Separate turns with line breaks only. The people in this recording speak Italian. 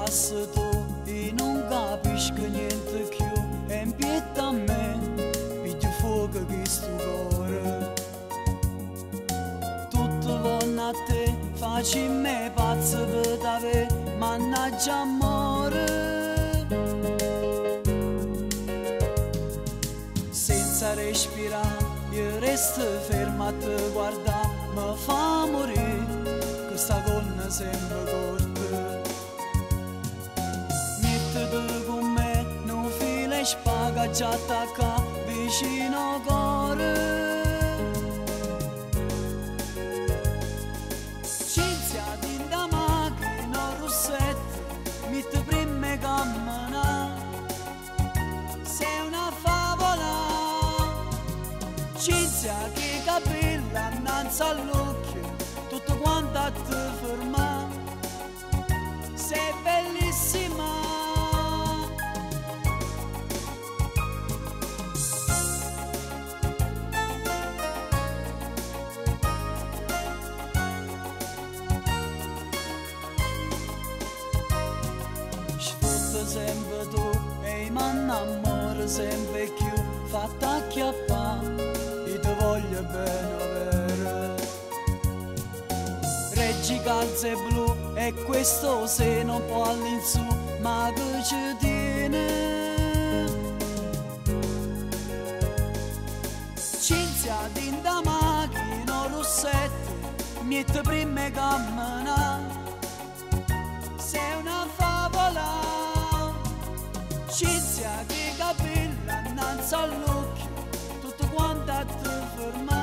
passa tu e non capisco niente più e impietta a me piglio fuoco che sto cuore tutto vanno a te facci me pazzo per te mannaggia amore senza respirare io resto fermo a te guarda mi fa morire questa gonna sembra corta mettiti con me non fila e spaga già attacca vicino al cuore scienziati in da macchina rossetto mette prima cammina sei una favola scienzia che capelli annanzi all'occhio tutto quanto a te ferma sei bellissima sfrutto sempre tu e mi innamoro sempre più fatta acchiappare e ti voglio bene avere reggi calze blu e questo se non può all'insù ma che ci tiene scienziati in da macchina rossetto mette prima cammina sei una favola scienziati che capelli annanzi all'occhio tutto quanto a te ferma